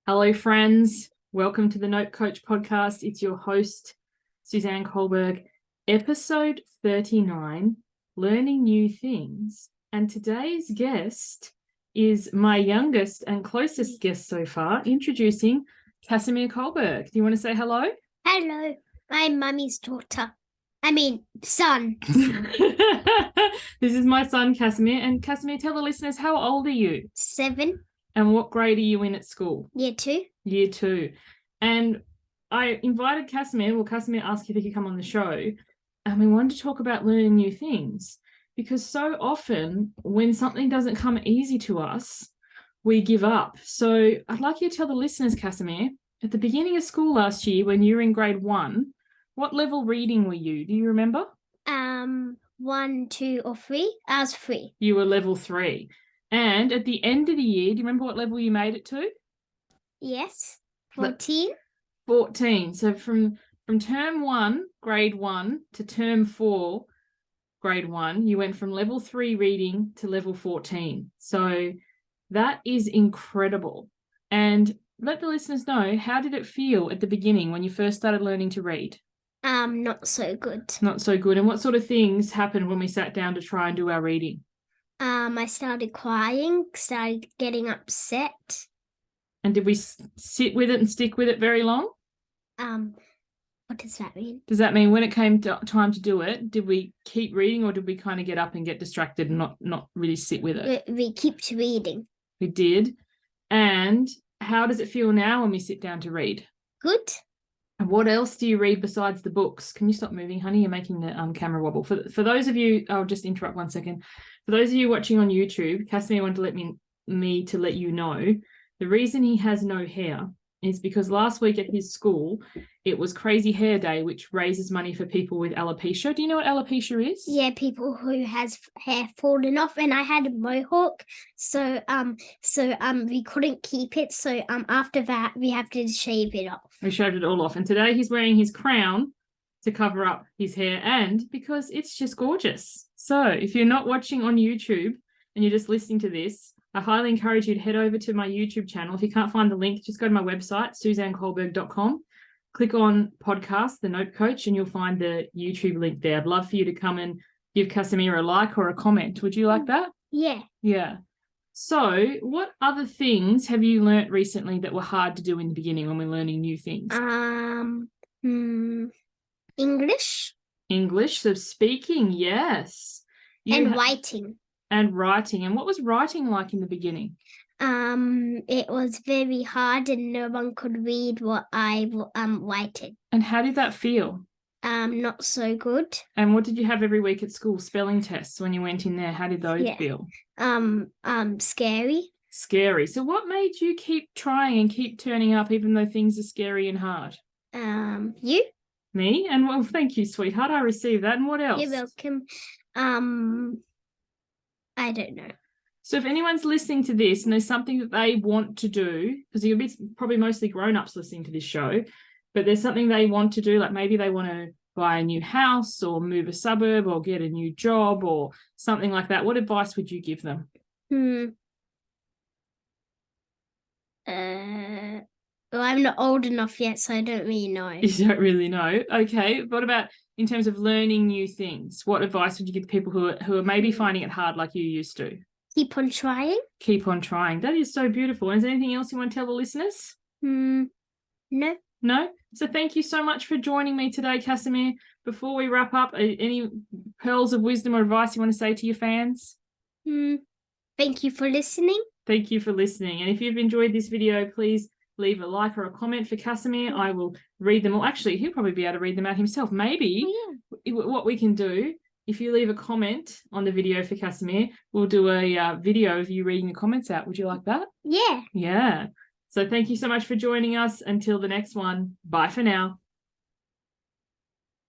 Hello, friends. Welcome to the Note Coach podcast. It's your host, Suzanne Kohlberg, episode 39, Learning New Things. And today's guest is my youngest and closest guest so far, introducing Casimir Kohlberg. Do you want to say hello? Hello, I'm Mummy's daughter. Son. This is my son, Casimir. And Casimir, tell the listeners, how old are you? 7. And what grade are you in at school? Year 2. Year 2. And I invited Casimir. Well, Casimir asked if he could come on the show. And we wanted to talk about learning new things. Because so often when something doesn't come easy to us, we give up. So I'd like you to tell the listeners, Casimir, at the beginning of school last year, when you were in grade 1, what level reading were you? Do you remember? 1, 2, or 3. I was 3. You were level 3. And at the end of the year, do you remember what level you made it to? Yes. 14. 14. So from term 1, grade 1, to term 4, grade 1, you went from level 3 reading to level 14. So that is incredible. And let the listeners know, how did it feel at the beginning when you first started learning to read? Not so good. Not so good. And what sort of things happened when we sat down to try and do our reading? I started crying, started getting upset. And did we sit with it and stick with it very long? What does that mean? Does that mean when it came to time to do it, did we keep reading or did we kind of get up and get distracted and not really sit with it? We kept reading. We did. And how does it feel now when we sit down to read? Good. And what else do you read besides the books? Can you stop moving, honey? You're making the camera wobble. For those of you, I'll just interrupt 1 second. For those of you watching on YouTube, Casimir wanted to let you know the reason he has no hair is because last week at his school, it was Crazy Hair Day, which raises money for people with alopecia. Do you know what alopecia is? Yeah, people who has hair falling off, and I had a mohawk, so we couldn't keep it. So after that, we have to shave it off. We shaved it all off, and today he's wearing his crown to cover up his hair, and because it's just gorgeous. So if you're not watching on YouTube and you're just listening to this, I highly encourage you to head over to my YouTube channel. If you can't find the link, just go to my website, suzannekohlberg.com. Click on podcast, The Note Coach, and you'll find the YouTube link there. I'd love for you to come and give Casimir a like or a comment. Would you like that? Yeah. Yeah. So what other things have you learnt recently that were hard to do in the beginning when we're learning new things? English. English, so speaking, yes. And writing. And writing. And what was writing like in the beginning? It was very hard and no one could read what I writing. And how did that feel? Not so good. And what did you have every week at school? Spelling tests when you went in there. How did those feel? Scary. Scary. So what made you keep trying and keep turning up even though things are scary and hard? You. Me? And well, thank you, sweetheart. I received that. And what else? You're welcome. I don't know. So if anyone's listening to this and there's something that they want to do, because you'll be probably mostly grown-ups listening to this show, but there's something they want to do, like maybe they want to buy a new house or move a suburb or get a new job or something like that, what advice would you give them? Well, I'm not old enough yet, so I don't really know. You don't really know. Okay. What about in terms of learning new things? What advice would you give people who are maybe finding it hard like you used to? Keep on trying. Keep on trying. That is so beautiful. And is there anything else you want to tell the listeners? No. No? So thank you so much for joining me today, Casimir. Before we wrap up, any pearls of wisdom or advice you want to say to your fans? Thank you for listening. Thank you for listening. And if you've enjoyed this video, please leave a like or a comment for Casimir. I will read them all. Actually, he'll probably be able to read them out himself. Maybe what we can do, if you leave a comment on the video for Casimir, we'll do a video of you reading the comments out. Would you like that? Yeah. Yeah. So thank you so much for joining us. Until the next one. Bye for now.